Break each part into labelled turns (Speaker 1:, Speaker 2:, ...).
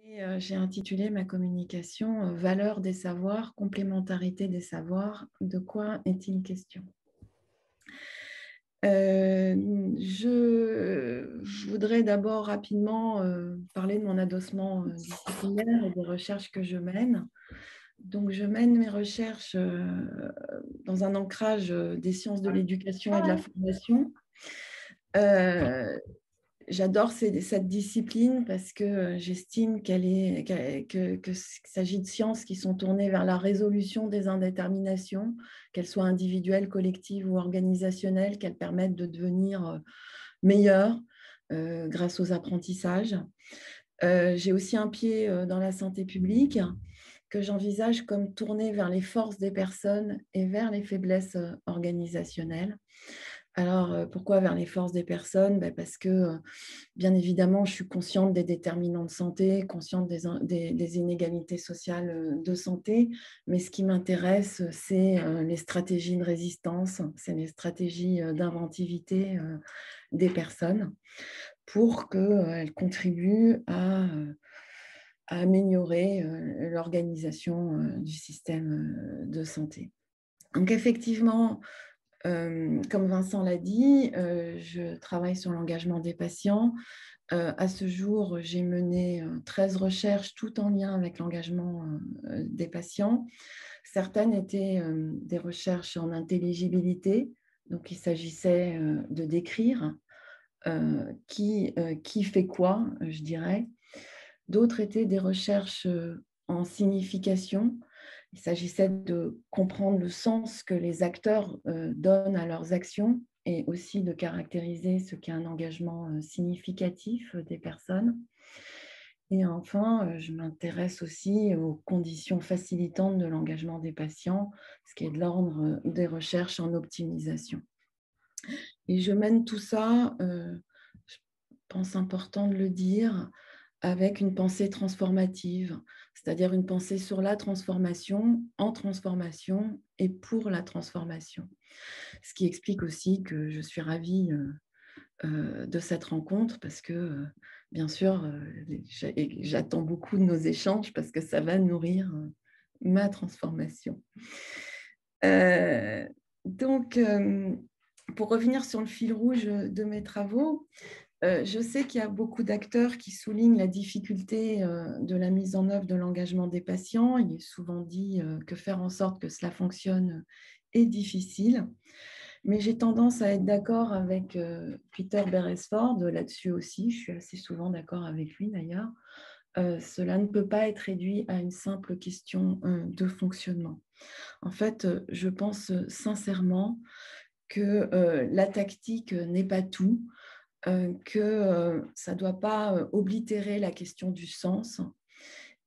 Speaker 1: Et j'ai intitulé ma communication Valeur des savoirs, complémentarité des savoirs. De quoi est-il question? Je voudrais d'abord rapidement parler de mon adossement disciplinaire et des recherches que je mène. Donc, je mène mes recherches dans un ancrage des sciences de l'éducation et de la formation. Euh, J'adore cette discipline parce que j'estime qu'il s'agit de sciences qui sont tournées vers la résolution des indéterminations, qu'elles soient individuelles, collectives ou organisationnelles, qu'elles permettent de devenir meilleures grâce aux apprentissages. J'ai aussi un pied dans la santé publique que j'envisage comme tourné vers les forces des personnes et vers les faiblesses organisationnelles. Alors, pourquoi vers les forces des personnes? Parce que, bien évidemment, je suis consciente des déterminants de santé, consciente des inégalités sociales de santé, mais ce qui m'intéresse, c'est les stratégies de résistance, c'est les stratégies d'inventivité des personnes pour qu'elles contribuent à améliorer l'organisation du système de santé. Donc, effectivement, comme Vincent l'a dit, je travaille sur l'engagement des patients. À ce jour, j'ai mené 13 recherches, toutes en lien avec l'engagement des patients. Certaines étaient des recherches en intelligibilité, donc il s'agissait de décrire qui fait quoi, je dirais. D'autres étaient des recherches en signification. Il s'agissait de comprendre le sens que les acteurs donnent à leurs actions et aussi de caractériser ce qu'est un engagement significatif des personnes. Et enfin, je m'intéresse aussi aux conditions facilitantes de l'engagement des patients, ce qui est de l'ordre des recherches en optimisation. Et je mène tout ça, je pense important de le dire, avec une pensée transformative, c'est-à-dire une pensée sur la transformation, en transformation et pour la transformation. Ce qui explique aussi que je suis ravie de cette rencontre parce que, bien sûr, j'attends beaucoup de nos échanges parce que ça va nourrir ma transformation. Donc, pour revenir sur le fil rouge de mes travaux, je sais qu'il y a beaucoup d'acteurs qui soulignent la difficulté de la mise en œuvre de l'engagement des patients. Il est souvent dit que faire en sorte que cela fonctionne est difficile. Mais j'ai tendance à être d'accord avec Peter Beresford là-dessus aussi. Je suis assez souvent d'accord avec lui d'ailleurs. Cela ne peut pas être réduit à une simple question de fonctionnement. En fait, je pense sincèrement que la tactique n'est pas tout, que ça ne doit pas oblitérer la question du sens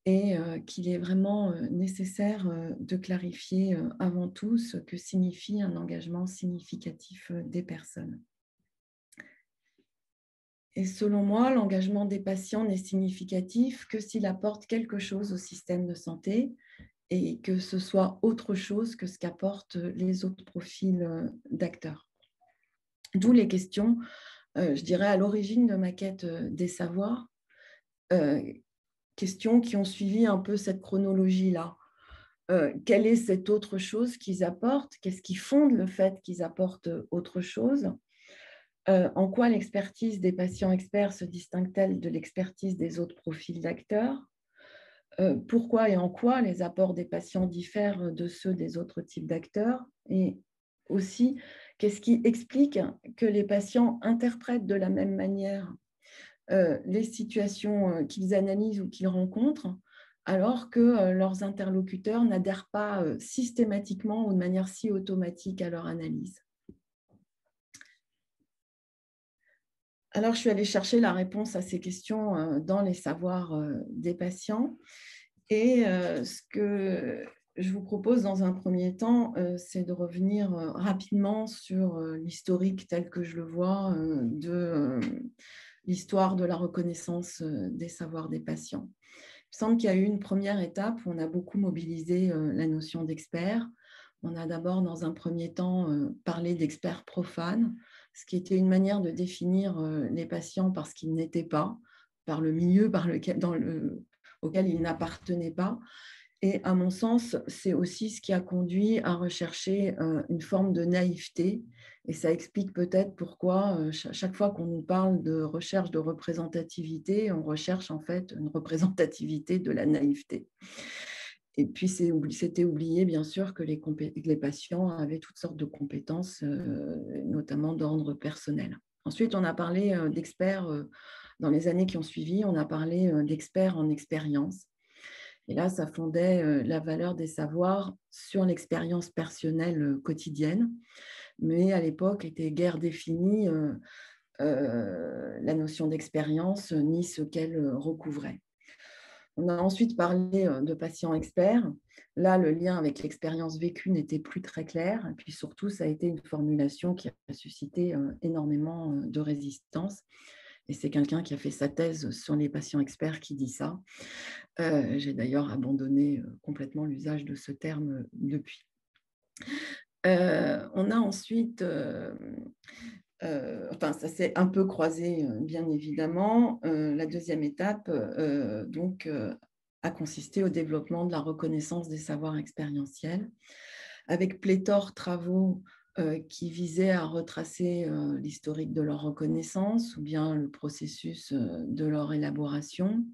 Speaker 1: et qu'il est vraiment nécessaire de clarifier avant tout ce que signifie un engagement significatif des personnes. Et selon moi, l'engagement des patients n'est significatif que s'il apporte quelque chose au système de santé et que ce soit autre chose que ce qu'apportent les autres profils d'acteurs. D'où les questions, je dirais, à l'origine de ma quête des savoirs, questions qui ont suivi un peu cette chronologie-là. Quelle est cette autre chose qu'ils apportent? Qu'est-ce qui fonde le fait qu'ils apportent autre chose? En quoi l'expertise des patients experts se distingue-t-elle de l'expertise des autres profils d'acteurs? Pourquoi et en quoi les apports des patients diffèrent de ceux des autres types d'acteurs? Et aussi, qu'est-ce qui explique que les patients interprètent de la même manière les situations qu'ils analysent ou qu'ils rencontrent, alors que leurs interlocuteurs n'adhèrent pas systématiquement ou de manière si automatique à leur analyse? Alors, je suis allée chercher la réponse à ces questions dans les savoirs des patients. Et ce que je vous propose dans un premier temps, c'est de revenir rapidement sur l'historique tel que je le vois de l'histoire de la reconnaissance des savoirs des patients. Il me semble qu'il y a eu une première étape où on a beaucoup mobilisé la notion d'expert. On a d'abord, dans un premier temps, parlé d'experts profanes, ce qui était une manière de définir les patients parce qu'ils n'étaient pas, par le milieu dans auquel ils n'appartenaient pas. Et à mon sens, c'est aussi ce qui a conduit à rechercher une forme de naïveté. Et ça explique peut-être pourquoi, chaque fois qu'on nous parle de recherche de représentativité, on recherche en fait une représentativité de la naïveté. Et puis, c'était oublié, bien sûr, que les patients avaient toutes sortes de compétences, notamment d'ordre personnel. Ensuite, on a parlé d'experts, dans les années qui ont suivi, on a parlé d'experts en expérience. Et là, ça fondait la valeur des savoirs sur l'expérience personnelle quotidienne. Mais à l'époque, était guère définie la notion d'expérience ni ce qu'elle recouvrait. On a ensuite parlé de patients experts. Là, le lien avec l'expérience vécue n'était plus très clair. Et puis surtout, ça a été une formulation qui a suscité énormément de résistance. Et c'est quelqu'un qui a fait sa thèse sur les patients experts qui dit ça. J'ai d'ailleurs abandonné complètement l'usage de ce terme depuis. On a ensuite, enfin ça s'est un peu croisé bien évidemment. La deuxième étape a consisté au développement de la reconnaissance des savoirs expérientiels, avec pléthore de travaux qui visaient à retracer l'historique de leur reconnaissance ou bien le processus de leur élaboration,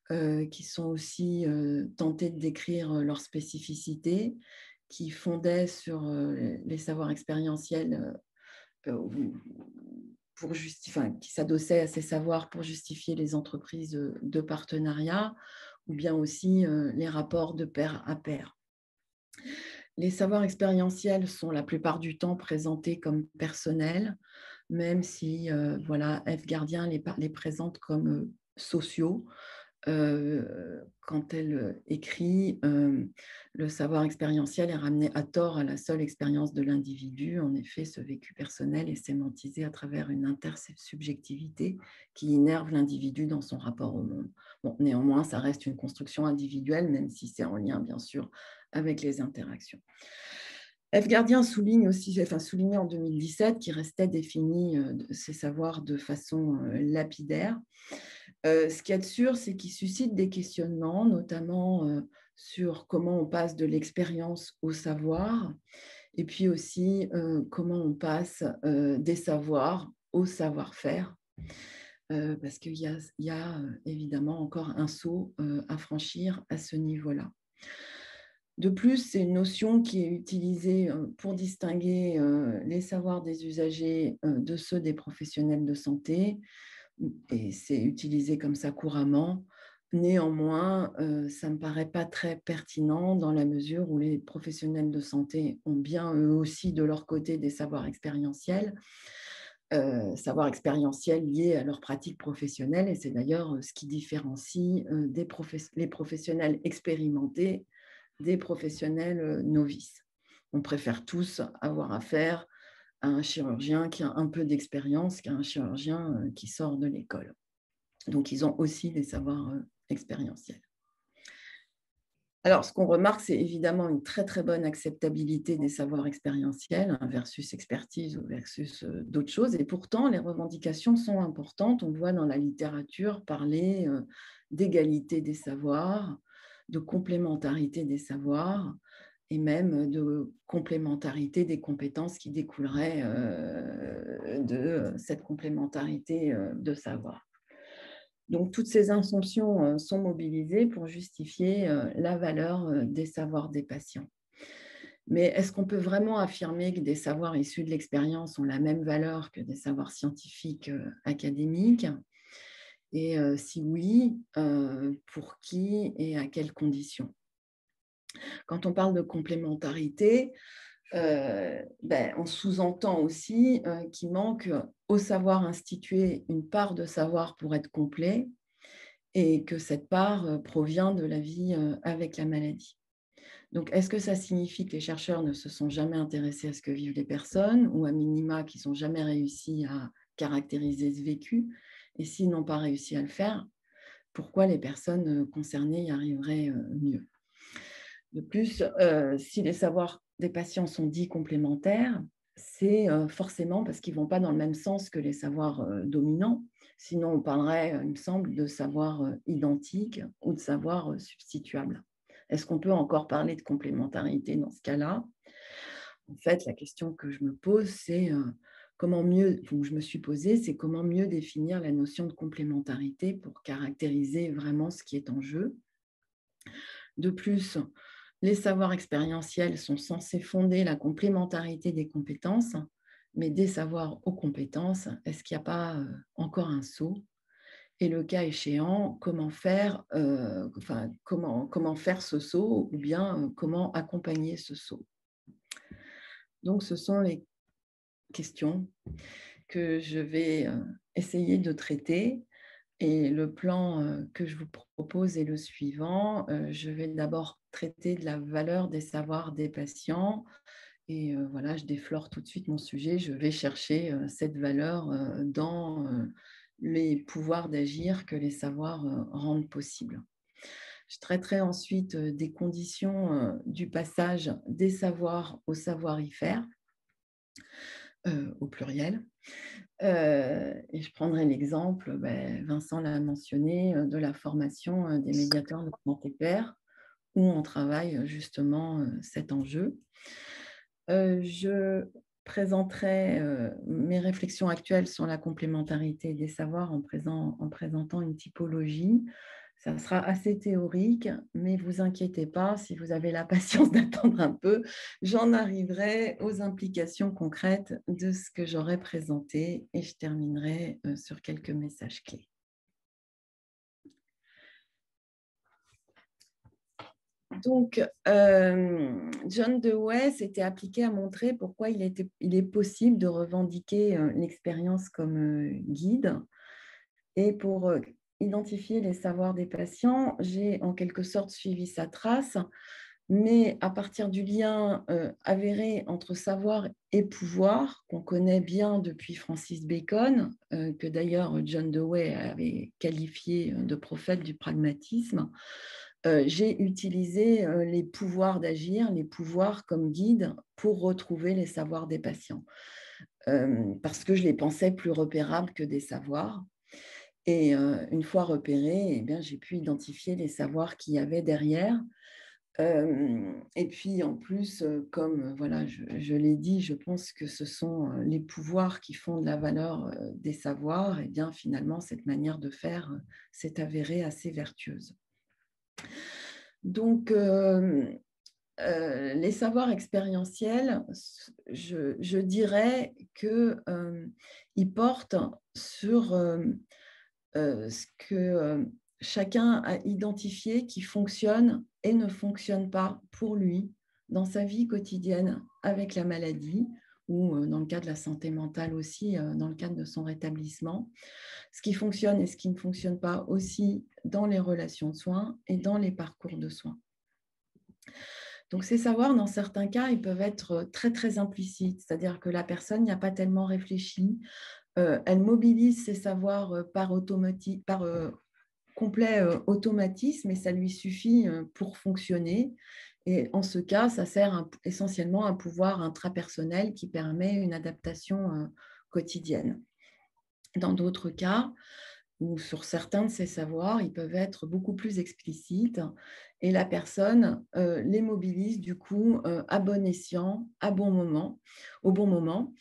Speaker 1: qui sont aussi tentés de décrire leur spécificité, qui fondaient sur les savoirs expérientiels qui s'adossaient à ces savoirs pour justifier les entreprises de partenariat ou bien aussi les rapports de pair à pair. Les savoirs expérientiels sont la plupart du temps présentés comme personnels, même si F. Gardien les présente comme sociaux. Quand elle écrit le savoir expérientiel est ramené à tort à la seule expérience de l'individu. En effet, ce vécu personnel est sémantisé à travers une intersubjectivité qui innerve l'individu dans son rapport au monde. Bon, néanmoins, ça reste une construction individuelle, même si c'est en lien, bien sûr, avec les interactions. F. Gardien soulignait en 2017 qu'il restait défini ces savoirs de façon lapidaire. Ce qu'il y a de sûr, c'est qu'il suscite des questionnements, notamment sur comment on passe de l'expérience au savoir, et puis aussi comment on passe des savoirs au savoir-faire, parce qu'il y a évidemment encore un saut à franchir à ce niveau-là. De plus, c'est une notion qui est utilisée pour distinguer les savoirs des usagers de ceux des professionnels de santé, et c'est utilisé comme ça couramment. Néanmoins, ça ne me paraît pas très pertinent dans la mesure où les professionnels de santé ont bien eux aussi de leur côté des savoirs expérientiels liés à leur pratique professionnelle, et c'est d'ailleurs ce qui différencie les professionnels expérimentés des professionnels novices. On préfère tous avoir affaire à un chirurgien qui a un peu d'expérience qu'à un chirurgien qui sort de l'école. Donc, ils ont aussi des savoirs expérientiels. Alors, ce qu'on remarque, c'est évidemment une très, très bonne acceptabilité des savoirs expérientiels versus expertise ou versus d'autres choses. Et pourtant, les revendications sont importantes. On voit dans la littérature parler d'égalité des savoirs, de complémentarité des savoirs et même de complémentarité des compétences qui découleraient de cette complémentarité de savoir. Donc, toutes ces assumptions sont mobilisées pour justifier la valeur des savoirs des patients. Mais est-ce qu'on peut vraiment affirmer que des savoirs issus de l'expérience ont la même valeur que des savoirs scientifiques académiques? Et si oui, pour qui et à quelles conditions? Quand on parle de complémentarité, on sous-entend aussi qu'il manque au savoir institué une part de savoir pour être complet et que cette part provient de la vie avec la maladie. Donc, est-ce que ça signifie que les chercheurs ne se sont jamais intéressés à ce que vivent les personnes ou à minima qu'ils n'ont jamais réussi à caractériser ce vécu? Et s'ils n'ont pas réussi à le faire, pourquoi les personnes concernées y arriveraient mieux? De plus, si les savoirs des patients sont dits complémentaires, c'est forcément parce qu'ils ne vont pas dans le même sens que les savoirs dominants. Sinon, on parlerait, il me semble, de savoirs identiques ou de savoirs substituables. Est-ce qu'on peut encore parler de complémentarité dans ce cas-là? En fait, la question que je me pose, c'est comment mieux, ou je me suis posée, c'est comment mieux définir la notion de complémentarité pour caractériser vraiment ce qui est en jeu. De plus, les savoirs expérientiels sont censés fonder la complémentarité des compétences, mais des savoirs aux compétences, est-ce qu'il n'y a pas encore un saut? Et le cas échéant, comment faire ce saut ou bien comment accompagner ce saut? Donc, ce sont les questions que je vais essayer de traiter. Et le plan que je vous propose est le suivant. Je vais d'abord traiter de la valeur des savoirs des patients. Et voilà, je déflore tout de suite mon sujet. Je vais chercher cette valeur dans les pouvoirs d'agir que les savoirs rendent possibles. Je traiterai ensuite des conditions du passage des savoirs au savoir-y-faire, au pluriel. Et je prendrai l'exemple, Vincent l'a mentionné, de la formation des médiateurs de santé pair, où on travaille justement cet enjeu. Je présenterai mes réflexions actuelles sur la complémentarité des savoirs en présentant une typologie. Ça sera assez théorique, mais vous inquiétez pas, si vous avez la patience d'attendre un peu, j'en arriverai aux implications concrètes de ce que j'aurai présenté et je terminerai sur quelques messages clés. Donc, John Dewey s'était appliqué à montrer pourquoi il est possible de revendiquer l'expérience comme guide. Et pour identifier les savoirs des patients, j'ai en quelque sorte suivi sa trace, mais à partir du lien avéré entre savoir et pouvoir, qu'on connaît bien depuis Francis Bacon, que d'ailleurs John Dewey avait qualifié de prophète du pragmatisme, j'ai utilisé les pouvoirs d'agir, les pouvoirs comme guide pour retrouver les savoirs des patients, parce que je les pensais plus repérables que des savoirs. Et une fois repérés, eh bien, j'ai pu identifier les savoirs qu'il y avait derrière. Et puis en plus, comme voilà, je l'ai dit, je pense que ce sont les pouvoirs qui font de la valeur des savoirs. Et bien finalement, cette manière de faire s'est avérée assez vertueuse. Donc, les savoirs expérientiels, je dirais qu'ils portent sur ce que chacun a identifié qui fonctionne et ne fonctionne pas pour lui dans sa vie quotidienne avec la maladie ou dans le cas de la santé mentale aussi, dans le cadre de son rétablissement. Ce qui fonctionne et ce qui ne fonctionne pas aussi dans les relations de soins et dans les parcours de soins. Donc, ces savoirs, dans certains cas, ils peuvent être très, très implicites, c'est-à-dire que la personne n'y a pas tellement réfléchi, elle mobilise ses savoirs par complet automatisme et ça lui suffit pour fonctionner. Et en ce cas, ça sert essentiellement à un pouvoir intrapersonnel qui permet une adaptation quotidienne. Dans d'autres cas, ou sur certains de ces savoirs, ils peuvent être beaucoup plus explicites et la personne les mobilise du coup à bon escient, au bon moment.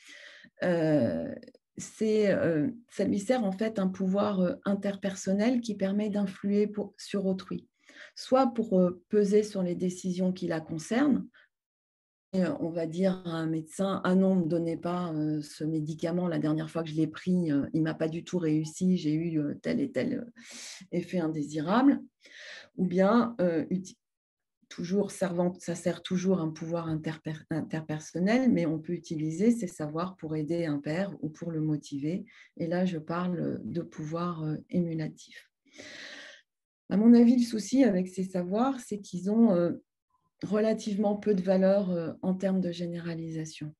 Speaker 1: Ça lui sert en fait un pouvoir interpersonnel qui permet d'influer sur autrui, soit pour peser sur les décisions qui la concernent. Et, on va dire à un médecin, ah non, ne me donnez pas ce médicament, la dernière fois que je l'ai pris, il ne m'a pas du tout réussi, j'ai eu tel et tel effet indésirable. Ou bien, ça sert toujours un pouvoir interpersonnel, mais on peut utiliser ces savoirs pour aider un père ou pour le motiver. Et là, je parle de pouvoir émulatif. À mon avis, le souci avec ces savoirs, c'est qu'ils ont relativement peu de valeur en termes de généralisation,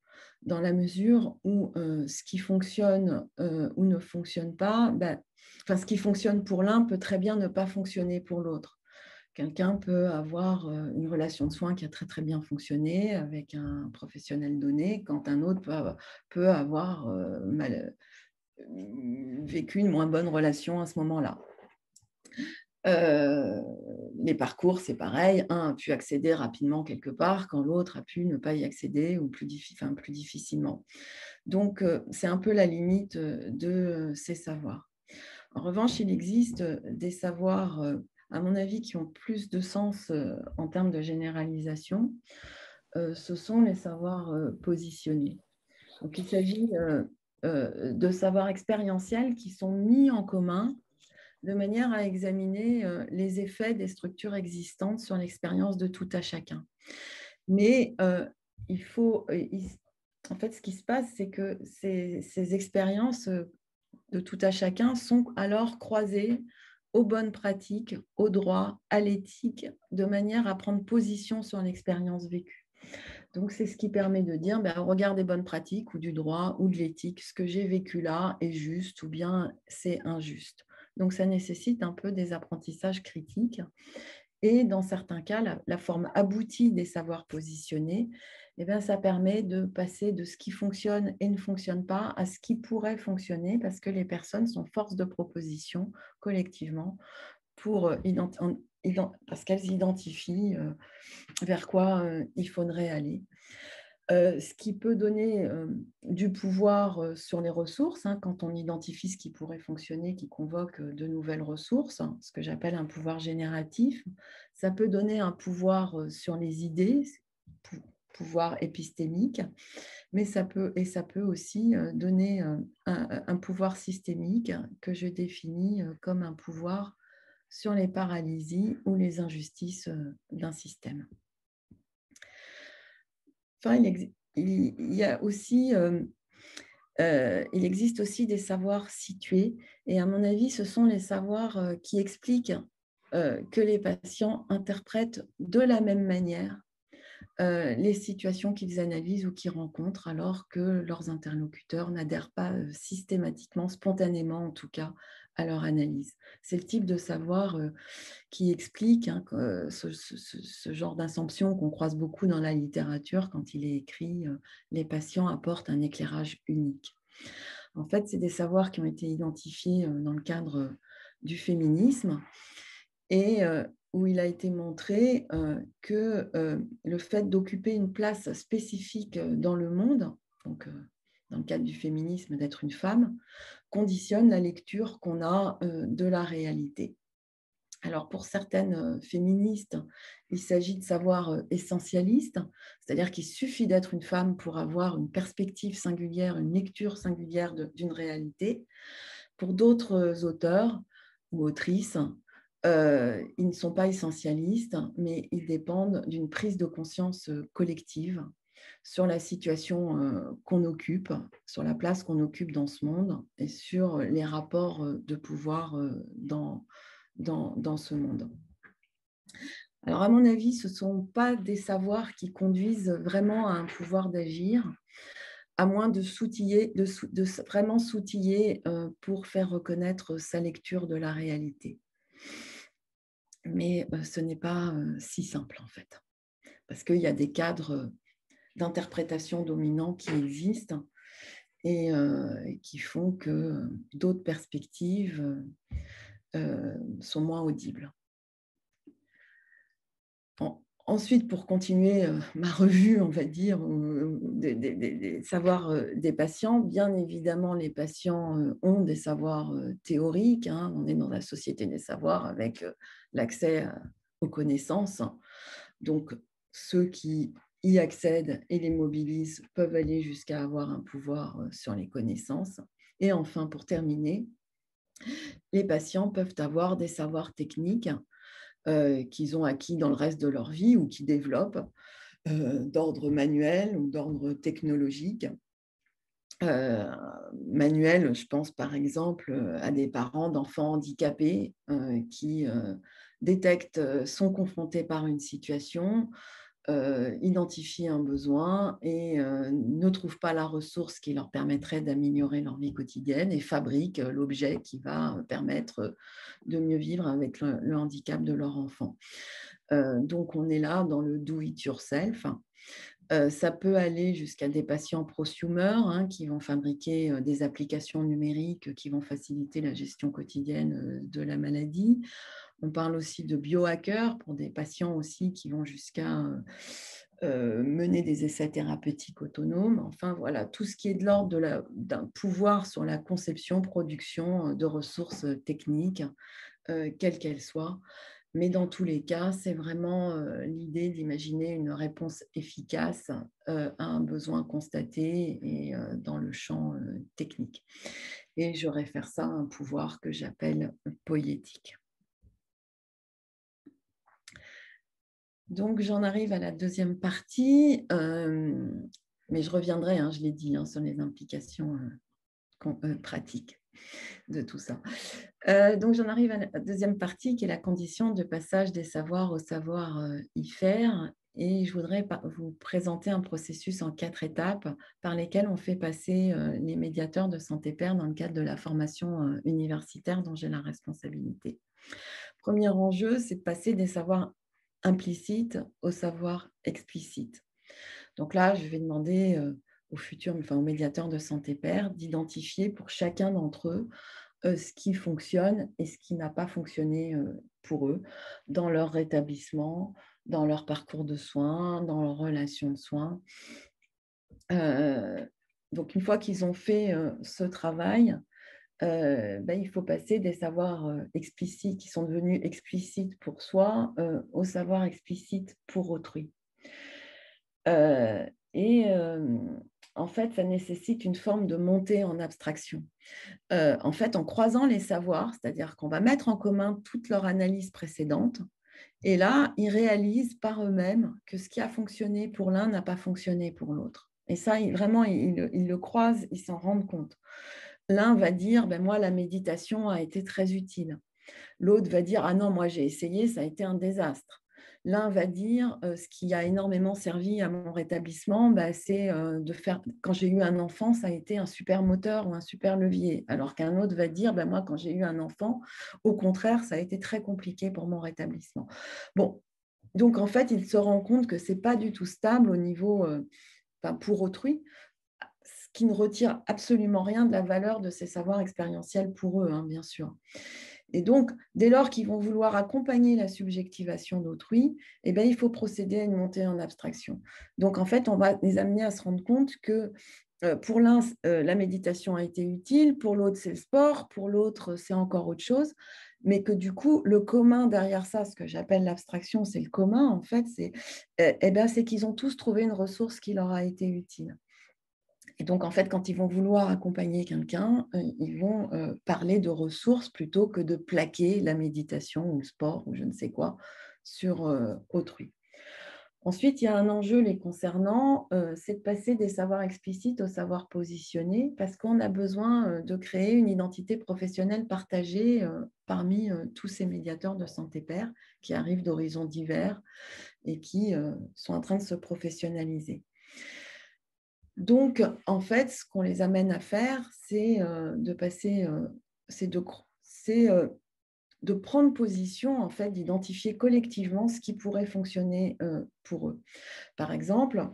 Speaker 1: dans la mesure où ce qui fonctionne ou ne fonctionne pas, ce qui fonctionne pour l'un peut très bien ne pas fonctionner pour l'autre. Quelqu'un peut avoir une relation de soins qui a très très bien fonctionné avec un professionnel donné, quand un autre peut avoir vécu une moins bonne relation à ce moment-là. Les parcours, c'est pareil. Un a pu accéder rapidement quelque part, quand l'autre a pu ne pas y accéder ou plus difficilement. Donc, c'est un peu la limite de ces savoirs. En revanche, il existe des savoirs, à mon avis, qui ont plus de sens en termes de généralisation. Ce sont les savoirs positionnés. Donc, il s'agit de savoirs expérientiels qui sont mis en commun de manière à examiner les effets des structures existantes sur l'expérience de tout à chacun. Mais il faut, en fait, ce qui se passe, c'est que ces expériences de tout à chacun sont alors croisées aux bonnes pratiques, au droit, à l'éthique, de manière à prendre position sur l'expérience vécue. Donc, c'est ce qui permet de dire, ben, au regard des bonnes pratiques ou du droit ou de l'éthique, ce que j'ai vécu là est juste ou bien c'est injuste. Donc, ça nécessite un peu des apprentissages critiques. Et dans certains cas, la forme aboutie des savoirs positionnés, eh bien, ça permet de passer de ce qui fonctionne et ne fonctionne pas à ce qui pourrait fonctionner, parce que les personnes sont force de proposition collectivement pour parce qu'elles identifient vers quoi il faudrait aller. Ce qui peut donner du pouvoir sur les ressources, hein, quand on identifie ce qui pourrait fonctionner, qui convoque de nouvelles ressources, hein, ce que j'appelle un pouvoir génératif. Ça peut donner un pouvoir sur les idées, pouvoir épistémique, mais ça peut aussi donner un pouvoir systémique que je définis comme un pouvoir sur les paralysies ou les injustices d'un système. Enfin, il existe aussi des savoirs situés, et à mon avis, ce sont les savoirs qui expliquent que les patients interprètent de la même manière les situations qu'ils analysent ou qu'ils rencontrent, alors que leurs interlocuteurs n'adhèrent pas systématiquement, spontanément en tout cas, à leur analyse. C'est le type de savoir qui explique ce genre d'assumption qu'on croise beaucoup dans la littérature quand il est écrit les patients apportent un éclairage unique. En fait, c'est des savoirs qui ont été identifiés dans le cadre du féminisme et où il a été montré que le fait d'occuper une place spécifique dans le monde, donc dans le cadre du féminisme, d'être une femme, conditionne la lecture qu'on a de la réalité. Alors, pour certaines féministes, il s'agit de savoirs essentialistes, c'est-à-dire qu'il suffit d'être une femme pour avoir une perspective singulière, une lecture singulière d'une réalité. Pour d'autres auteurs ou autrices, ils ne sont pas essentialistes, mais ils dépendent d'une prise de conscience collective sur la situation qu'on occupe, sur la place qu'on occupe dans ce monde et sur les rapports de pouvoir dans ce monde. Alors, à mon avis, ce ne sont pas des savoirs qui conduisent vraiment à un pouvoir d'agir, à moins de vraiment s'outiller pour faire reconnaître sa lecture de la réalité. Mais ce n'est pas si simple, en fait, parce qu'il y a des cadres d'interprétation dominants qui existent et qui font que d'autres perspectives sont moins audibles. Ensuite, pour continuer ma revue, on va dire, des savoirs des patients, bien évidemment, les patients ont des savoirs théoriques. Hein, on est dans la société des savoirs avec l'accès aux connaissances. Donc, ceux qui y accèdent et les mobilisent peuvent aller jusqu'à avoir un pouvoir sur les connaissances. Et enfin, pour terminer, les patients peuvent avoir des savoirs techniques qu'ils ont acquis dans le reste de leur vie ou qui développent d'ordre manuel ou d'ordre technologique. Manuel, je pense par exemple à des parents d'enfants handicapés qui détectent, sont confrontés par une situation, identifient un besoin et ne trouvent pas la ressource qui leur permettrait d'améliorer leur vie quotidienne et fabriquent l'objet qui va permettre de mieux vivre avec le handicap de leur enfant. Donc, on est là dans le do it yourself. Ça peut aller jusqu'à des patients prosumers qui vont fabriquer des applications numériques qui vont faciliter la gestion quotidienne de la maladie. On parle aussi de biohackers pour des patients aussi qui vont jusqu'à mener des essais thérapeutiques autonomes. Enfin, voilà, tout ce qui est de l'ordre d'un pouvoir sur la conception, production de ressources techniques, quelles qu'elles soient. Mais dans tous les cas, c'est vraiment l'idée d'imaginer une réponse efficace à un besoin constaté et dans le champ technique. Et je réfère ça à un pouvoir que j'appelle poétique. Donc, j'en arrive à la deuxième partie, mais je reviendrai, je l'ai dit, sur les implications pratiques de tout ça. Donc, j'en arrive à la deuxième partie qui est la condition de passage des savoirs au savoir-y-faire. Et je voudrais vous présenter un processus en 4 étapes par lesquelles on fait passer les médiateurs de santé pair dans le cadre de la formation universitaire dont j'ai la responsabilité. Premier enjeu, c'est de passer des savoirs implicites au savoir explicite. Donc là, je vais demander aux médiateurs de santé pair d'identifier pour chacun d'entre eux ce qui fonctionne et ce qui n'a pas fonctionné pour eux dans leur rétablissement, dans leur parcours de soins, dans leur relation de soins. Donc, une fois qu'ils ont fait ce travail, il faut passer des savoirs explicites qui sont devenus explicites pour soi aux savoirs explicites pour autrui. En fait, ça nécessite une forme de montée en abstraction. En fait, en croisant les savoirs, c'est-à-dire qu'on va mettre en commun toute leur analyse précédente, et là, ils réalisent par eux-mêmes que ce qui a fonctionné pour l'un n'a pas fonctionné pour l'autre. Et ça, vraiment, ils le croisent, ils s'en rendent compte. L'un va dire, moi, la méditation a été très utile. L'autre va dire, ah non, moi, j'ai essayé, ça a été un désastre. L'un va dire, ce qui a énormément servi à mon rétablissement, c'est de faire, quand j'ai eu un enfant, ça a été un super moteur ou un super levier. Alors qu'un autre va dire, moi, quand j'ai eu un enfant, au contraire, ça a été très compliqué pour mon rétablissement. Bon, donc en fait, il se rend compte que ce n'est pas du tout stable au niveau, pour autrui, ce qui ne retire absolument rien de la valeur de ces savoirs expérientiels pour eux, bien sûr. Et donc, dès lors qu'ils vont vouloir accompagner la subjectivation d'autrui, il faut procéder à une montée en abstraction. Donc, en fait, on va les amener à se rendre compte que pour l'un, la méditation a été utile, pour l'autre, c'est le sport, pour l'autre, c'est encore autre chose, mais que du coup, le commun derrière ça, ce que j'appelle l'abstraction, c'est le commun, en fait, c'est qu'ils ont tous trouvé une ressource qui leur a été utile. Et donc, en fait, quand ils vont vouloir accompagner quelqu'un, ils vont parler de ressources plutôt que de plaquer la méditation ou le sport ou je ne sais quoi sur autrui. Ensuite, il y a un enjeu les concernant, c'est de passer des savoirs explicites aux savoirs positionnés parce qu'on a besoin de créer une identité professionnelle partagée parmi tous ces médiateurs de santé pair qui arrivent d'horizons divers et qui sont en train de se professionnaliser. Donc, en fait, ce qu'on les amène à faire, c'est de prendre position, en fait, d'identifier collectivement ce qui pourrait fonctionner pour eux. Par exemple,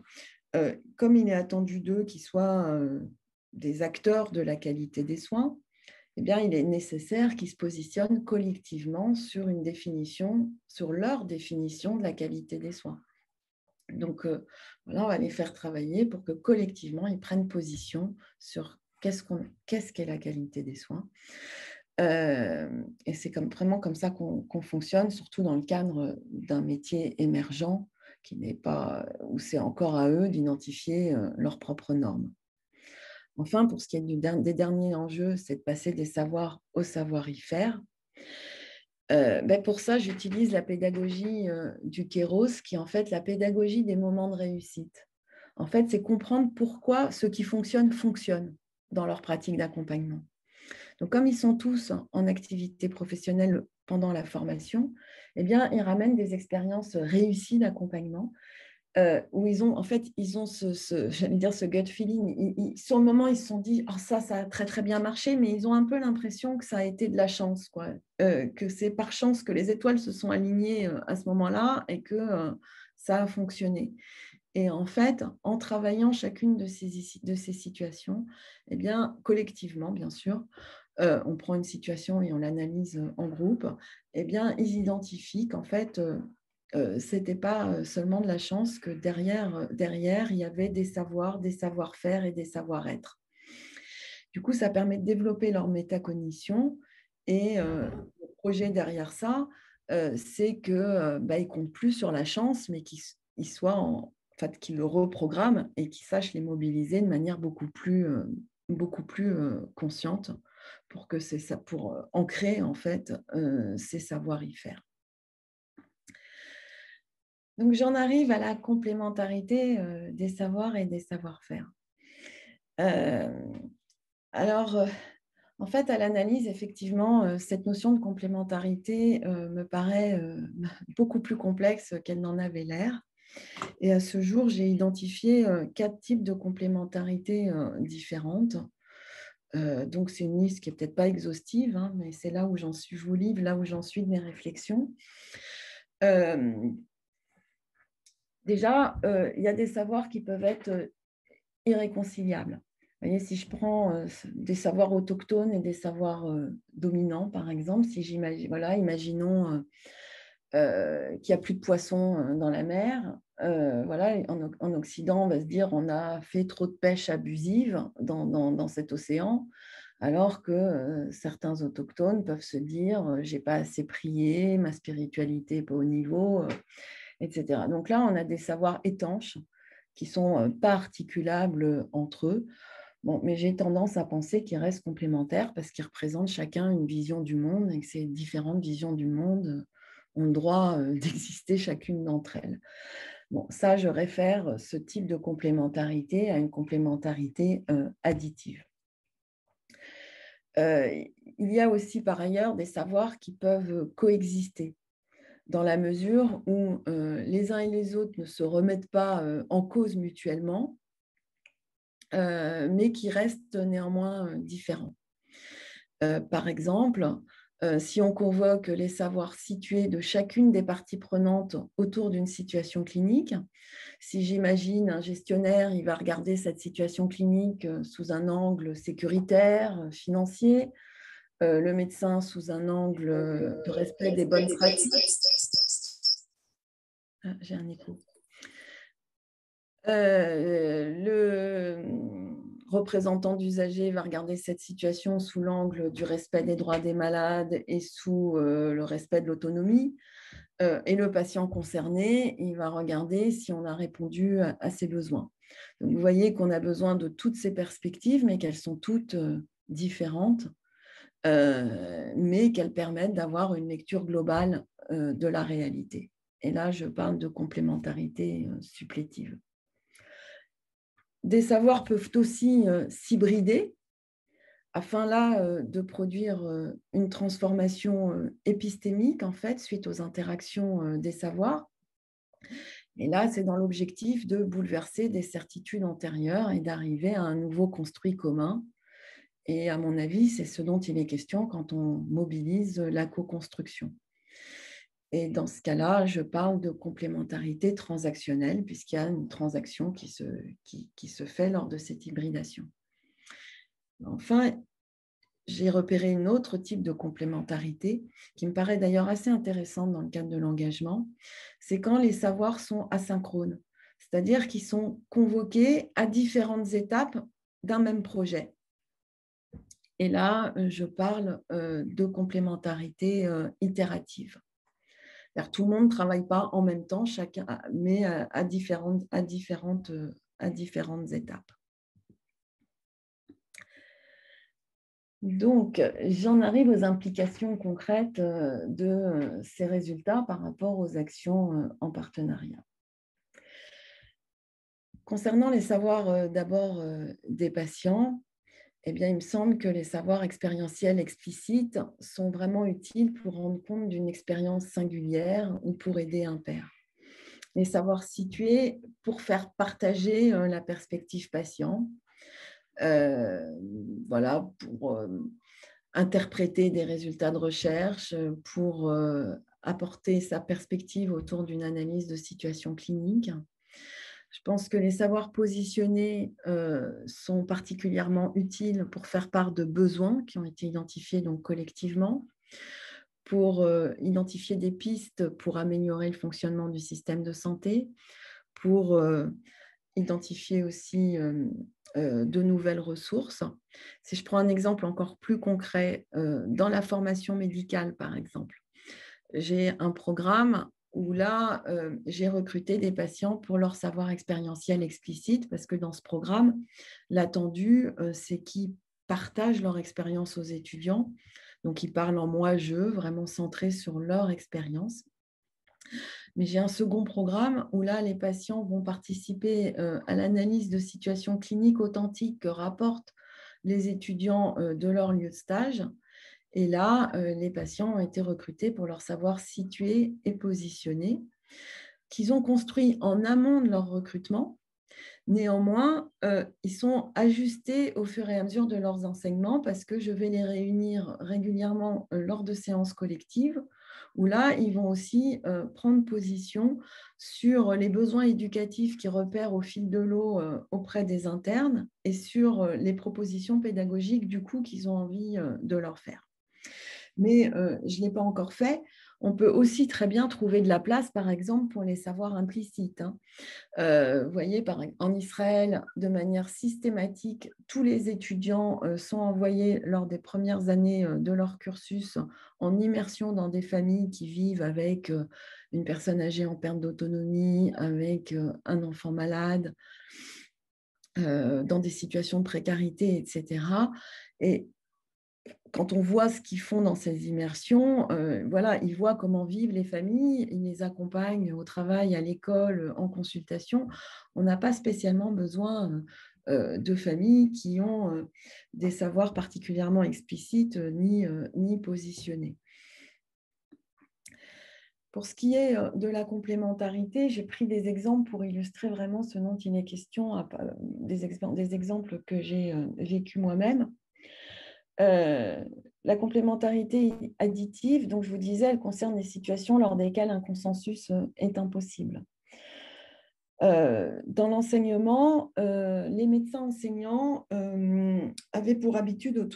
Speaker 1: comme il est attendu d'eux qu'ils soient des acteurs de la qualité des soins, il est nécessaire qu'ils se positionnent collectivement sur leur définition de la qualité des soins. Donc, on va les faire travailler pour que collectivement, ils prennent position sur qu'est-ce qu'est la qualité des soins. Et c'est vraiment comme ça qu'on fonctionne, surtout dans le cadre d'un métier émergent où c'est encore à eux d'identifier leurs propres normes. Enfin, pour ce qui est des derniers enjeux, c'est de passer des savoirs au savoir-y-faire. Pour ça, j'utilise la pédagogie du Kéros, qui est en fait la pédagogie des moments de réussite. En fait, c'est comprendre pourquoi ce qui fonctionne dans leur pratique d'accompagnement. Donc, comme ils sont tous en activité professionnelle pendant la formation, ils ramènent des expériences réussies d'accompagnement où en fait, ils ont j'allais dire ce gut feeling. Sur le moment, ils se sont dit, oh, ça a très, très bien marché, mais ils ont un peu l'impression que ça a été de la chance, quoi. Que c'est par chance que les étoiles se sont alignées à ce moment-là et que ça a fonctionné. Et en fait, en travaillant chacune de ces situations, eh bien, collectivement, bien sûr, on prend une situation et on l'analyse en groupe, eh bien, ils identifient qu'en fait, ce n'était pas seulement de la chance, que derrière, il y avait des savoirs, des savoir-faire et des savoir-être. Du coup, ça permet de développer leur métacognition et le projet derrière ça, c'est qu'ils ne comptent plus sur la chance, mais qu'ils soient en fait, qu'ils le reprogramment et qu'ils sachent les mobiliser de manière beaucoup plus consciente pour que c'est ça, pour ancrer en fait ces savoir-y-faire. Donc, j'en arrive à la complémentarité des savoirs et des savoir-faire. Alors, en fait, à l'analyse, effectivement, cette notion de complémentarité me paraît beaucoup plus complexe qu'elle n'en avait l'air. Et à ce jour, j'ai identifié 4 types de complémentarité différentes. Donc, c'est une liste qui n'est peut-être pas exhaustive, hein, mais c'est là où j'en suis, je vous livre, là où j'en suis de mes réflexions. Déjà, il y a des savoirs qui peuvent être irréconciliables. Vous voyez, si je prends des savoirs autochtones et des savoirs dominants, par exemple, si j'imagine, voilà, imaginons qu'il n'y a plus de poissons dans la mer. Voilà, en Occident, on va se dire on a fait trop de pêche abusive dans cet océan, alors que certains autochtones peuvent se dire j'ai pas assez prié, ma spiritualité n'est pas au niveau, etc. Donc là, on a des savoirs étanches qui ne sont pas articulables entre eux. Bon, mais j'ai tendance à penser qu'ils restent complémentaires parce qu'ils représentent chacun une vision du monde et que ces différentes visions du monde ont le droit d'exister chacune d'entre elles. Bon, ça, je réfère ce type de complémentarité à une complémentarité additive. Il y a aussi par ailleurs des savoirs qui peuvent coexister dans la mesure où les uns et les autres ne se remettent pas en cause mutuellement, mais qui restent néanmoins différents. Par exemple, si on convoque les savoirs situés de chacune des parties prenantes autour d'une situation clinique, si j'imagine un gestionnaire, il va regarder cette situation clinique sous un angle sécuritaire, financier, le médecin sous un angle de respect des bonnes pratiques. Ah, j'ai un écho. Le représentant d'usagers va regarder cette situation sous l'angle du respect des droits des malades et sous le respect de l'autonomie. Et le patient concerné, il va regarder si on a répondu à ses besoins. Donc, vous voyez qu'on a besoin de toutes ces perspectives, mais qu'elles sont toutes différentes, mais qu'elles permettent d'avoir une lecture globale de la réalité. Et là, je parle de complémentarité supplétive. Des savoirs peuvent aussi s'hybrider afin là de produire une transformation épistémique en fait suite aux interactions des savoirs. Et là, c'est dans l'objectif de bouleverser des certitudes antérieures et d'arriver à un nouveau construit commun. Et à mon avis, c'est ce dont il est question quand on mobilise la co-construction. Et dans ce cas-là, je parle de complémentarité transactionnelle, puisqu'il y a une transaction qui se fait lors de cette hybridation. Enfin, j'ai repéré un autre type de complémentarité qui me paraît d'ailleurs assez intéressante dans le cadre de l'engagement, c'est quand les savoirs sont asynchrones, c'est-à-dire qu'ils sont convoqués à différentes étapes d'un même projet. Et là, je parle de complémentarité itérative. Tout le monde ne travaille pas en même temps, chacun, mais à différentes étapes. Donc, j'en arrive aux implications concrètes de ces résultats par rapport aux actions en partenariat. Concernant les savoirs d'abord des patients, eh bien, il me semble que les savoirs expérientiels explicites sont vraiment utiles pour rendre compte d'une expérience singulière ou pour aider un pair. les savoirs situés pour faire partager la perspective patient. Euh, voilà, pour interpréter des résultats de recherche, pour apporter sa perspective autour d'une analyse de situation clinique. Je pense que les savoirs positionnés sont particulièrement utiles pour faire part de besoins qui ont été identifiés donc collectivement, pour identifier des pistes pour améliorer le fonctionnement du système de santé, pour identifier aussi de nouvelles ressources. Si je prends un exemple encore plus concret, dans la formation médicale, par exemple, j'ai un programme où là, j'ai recruté des patients pour leur savoir expérientiel explicite, parce que dans ce programme, l'attendu, c'est qu'ils partagent leur expérience aux étudiants. Donc, ils parlent en moi-je, vraiment centré sur leur expérience. Mais j'ai un second programme où là, les patients vont participer à l'analyse de situations cliniques authentiques que rapportent les étudiants de leur lieu de stage. Et là, les patients ont été recrutés pour leur savoir situé et positionné, qu'ils ont construit en amont de leur recrutement. Néanmoins, ils sont ajustés au fur et à mesure de leurs enseignements parce que je vais les réunir régulièrement lors de séances collectives où là, ils vont aussi prendre position sur les besoins éducatifs qu'ils repèrent au fil de l'eau auprès des internes et sur les propositions pédagogiques du coup qu'ils ont envie de leur faire. Mais je ne l'ai pas encore fait. On peut aussi très bien trouver de la place, par exemple, pour les savoirs implicites. Vous voyez, en Israël, de manière systématique, tous les étudiants sont envoyés lors des premières années de leur cursus en immersion dans des familles qui vivent avec une personne âgée en perte d'autonomie, avec un enfant malade, dans des situations de précarité, etc. Et quand on voit ce qu'ils font dans ces immersions, voilà, ils voient comment vivent les familles, ils les accompagnent au travail, à l'école, en consultation. On n'a pas spécialement besoin de familles qui ont des savoirs particulièrement explicites ni positionnés. Pour ce qui est de la complémentarité, j'ai pris des exemples pour illustrer vraiment ce dont il est question, des exemples que j'ai vécus moi-même. La complémentarité additive, donc je vous disais, elle concerne les situations lors desquelles un consensus est impossible. Dans l'enseignement, les médecins enseignants avaient pour habitude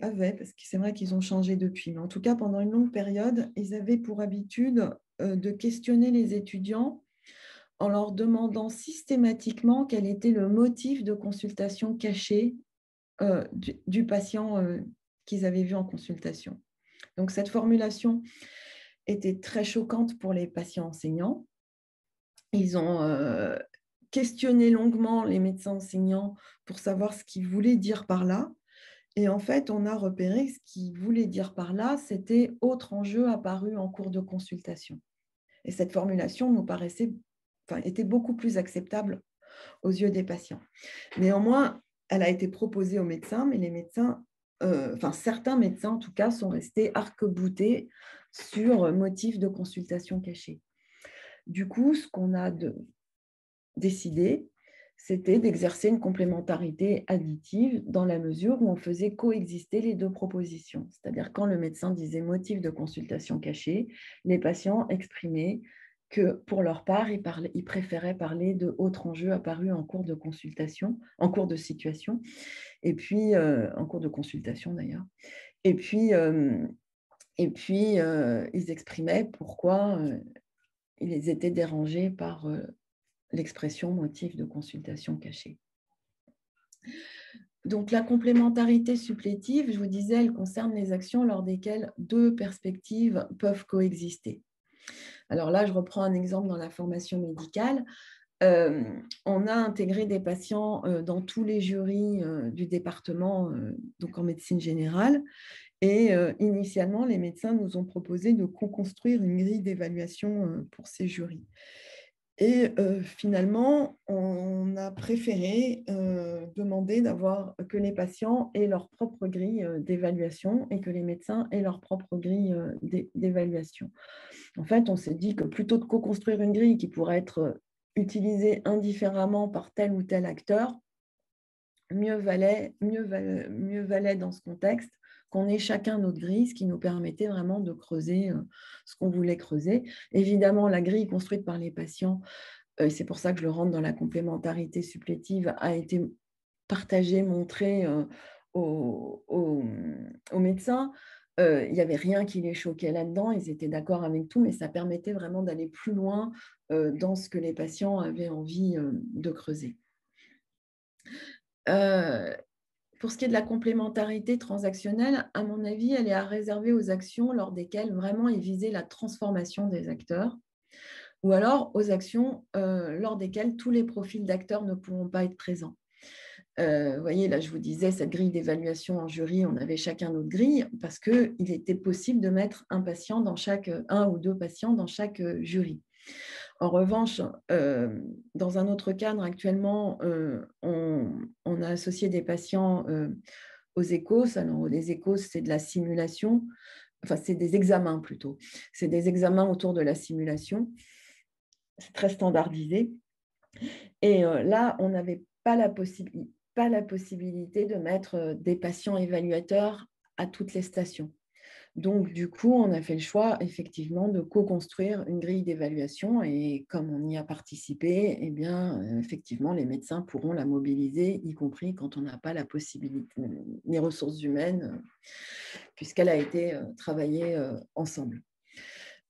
Speaker 1: avaient, parce que c'est vrai qu'ils ont changé depuis, mais en tout cas, pendant une longue période, ils avaient pour habitude de questionner les étudiants en leur demandant systématiquement quel était le motif de consultation caché du patient qu'ils avaient vu en consultation. Donc, cette formulation était très choquante pour les patients enseignants. Ils ont questionné longuement les médecins enseignants pour savoir ce qu'ils voulaient dire par là. Et en fait, on a repéré que ce qu'ils voulaient dire par là, c'était « autre enjeu apparu en cours de consultation ». Et cette formulation nous paraissait, était beaucoup plus acceptable aux yeux des patients. Néanmoins, elle a été proposée aux médecins, mais les médecins, certains médecins en tout cas, sont restés arc-boutés sur motif de consultation cachée. Du coup, ce qu'on a décidé, c'était d'exercer une complémentarité additive dans la mesure où on faisait coexister les deux propositions. C'est-à-dire quand le médecin disait motif de consultation cachée, les patients exprimaient que pour leur part, ils préféraient parler de autres enjeux apparus en cours de consultation, en cours de situation, et puis en cours de consultation d'ailleurs. Et puis ils exprimaient pourquoi ils étaient dérangés par l'expression motif de consultation cachée. Donc, la complémentarité supplétive, je vous disais, elle concerne les actions lors desquelles deux perspectives peuvent coexister. Alors là, je reprends un exemple dans la formation médicale. On a intégré des patients dans tous les jurys du département, donc en médecine générale. Et initialement, les médecins nous ont proposé de co-construire une grille d'évaluation pour ces jurys. Et finalement, on a préféré demander que les patients aient leur propre grille d'évaluation et que les médecins aient leur propre grille d'évaluation. En fait, on s'est dit que plutôt de co-construire une grille qui pourrait être utilisée indifféremment par tel ou tel acteur, mieux valait dans ce contexte qu'on ait chacun notre grille, ce qui nous permettait vraiment de creuser ce qu'on voulait creuser. Évidemment, la grille construite par les patients, et c'est pour ça que je le rentre dans la complémentarité supplétive, a été partagée, montrée aux médecins. Il n'y avait rien qui les choquait là-dedans, ils étaient d'accord avec tout, mais ça permettait vraiment d'aller plus loin dans ce que les patients avaient envie de creuser. Pour ce qui est de la complémentarité transactionnelle, à mon avis, elle est à réserver aux actions lors desquelles vraiment est visée la transformation des acteurs, ou alors aux actions lors desquelles tous les profils d'acteurs ne pourront pas être présents. Vous voyez, là, je vous disais, cette grille d'évaluation en jury, on avait chacun notre grille parce qu'il était possible de mettre un ou deux patients dans chaque jury. En revanche, dans un autre cadre, actuellement, on a associé des patients aux ECOS. Alors, les ECOS, c'est de la simulation, enfin, c'est des examens plutôt. C'est des examens autour de la simulation. C'est très standardisé. Et là, on n'avait pas la possibilité de mettre des patients évaluateurs à toutes les stations. Donc, du coup, on a fait le choix, effectivement, de co-construire une grille d'évaluation. Et comme on y a participé, eh bien, effectivement, les médecins pourront la mobiliser, y compris quand on n'a pas la possibilité, les ressources humaines, puisqu'elle a été travaillée ensemble.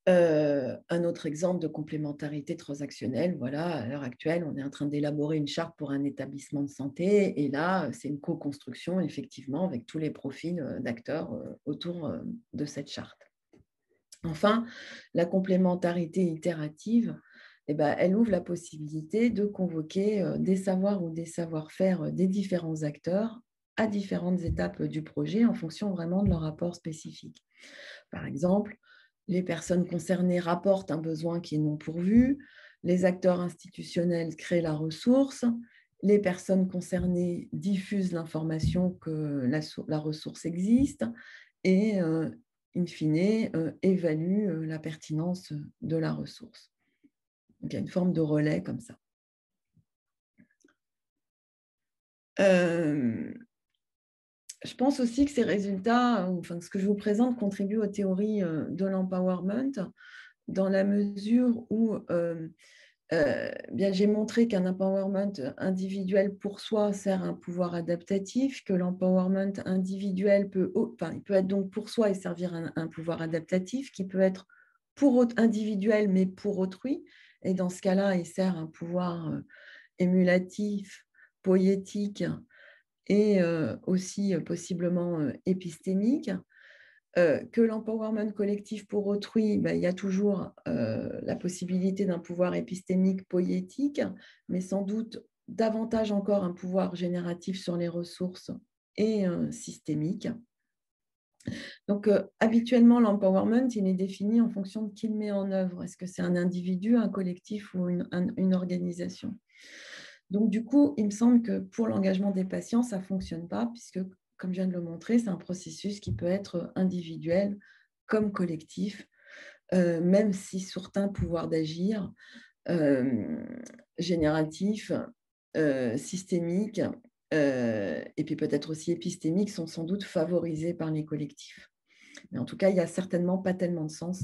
Speaker 1: Un autre exemple de complémentarité transactionnelle, voilà, à l'heure actuelle, on est en train d'élaborer une charte pour un établissement de santé et là, c'est une co-construction, effectivement, avec tous les profils d'acteurs autour de cette charte. Enfin, la complémentarité itérative, eh ben, elle ouvre la possibilité de convoquer des savoirs ou des savoir-faire des différents acteurs à différentes étapes du projet en fonction vraiment de leur rapport spécifique. Par exemple, les personnes concernées rapportent un besoin qui est non pourvu, les acteurs institutionnels créent la ressource, les personnes concernées diffusent l'information que la ressource existe et, in fine, évaluent la pertinence de la ressource. Donc, il y a une forme de relais comme ça. Je pense aussi que ces résultats, enfin, ce que je vous présente, contribue aux théories de l'empowerment dans la mesure où bien, j'ai montré qu'un empowerment individuel pour soi sert à un pouvoir adaptatif, que l'empowerment individuel il peut être donc pour soi et servir à un pouvoir adaptatif qui peut être individuel mais pour autrui. Et dans ce cas-là, il sert à un pouvoir émulatif, poétique et aussi possiblement épistémique. Que l'empowerment collectif pour autrui, il y a toujours la possibilité d'un pouvoir épistémique poétique, mais sans doute davantage encore un pouvoir génératif sur les ressources et systémique. Donc, habituellement, l'empowerment, il est défini en fonction de qui le met en œuvre. Est-ce que c'est un individu, un collectif ou une organisation? Donc, du coup, il me semble que pour l'engagement des patients, ça ne fonctionne pas, puisque, comme je viens de le montrer, c'est un processus qui peut être individuel comme collectif, même si certains pouvoirs d'agir, génératifs, systémiques, et puis peut-être aussi épistémiques, sont sans doute favorisés par les collectifs. Mais en tout cas, il n'y a certainement pas tellement de sens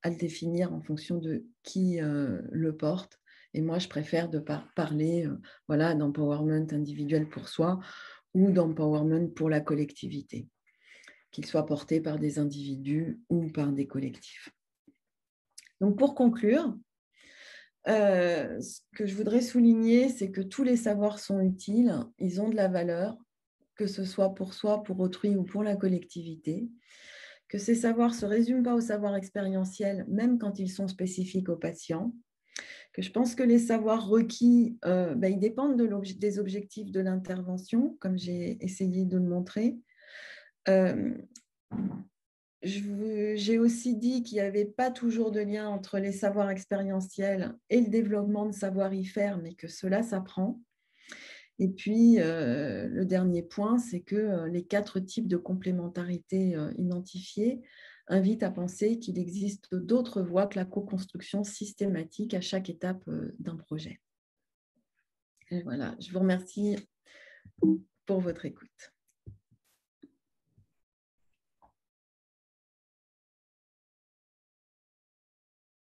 Speaker 1: à le définir en fonction de qui le porte. Et moi, je préfère de parler voilà, d'empowerment individuel pour soi ou d'empowerment pour la collectivité, qu'il soit porté par des individus ou par des collectifs. Donc, pour conclure, ce que je voudrais souligner, c'est que tous les savoirs sont utiles, ils ont de la valeur, que ce soit pour soi, pour autrui ou pour la collectivité, que ces savoirs ne se résument pas aux savoirs expérientiels, même quand ils sont spécifiques aux patients, que je pense que les savoirs requis, ils dépendent des objectifs de l'intervention, comme j'ai essayé de le montrer. j'ai aussi dit qu'il n'y avait pas toujours de lien entre les savoirs expérientiels et le développement de savoir-y-faire, mais que cela s'apprend. Et puis, le dernier point, c'est que les 4 types de complémentarité identifiés invitent à penser qu'il existe d'autres voies que la co-construction systématique à chaque étape d'un projet. Et voilà, je vous remercie pour votre écoute.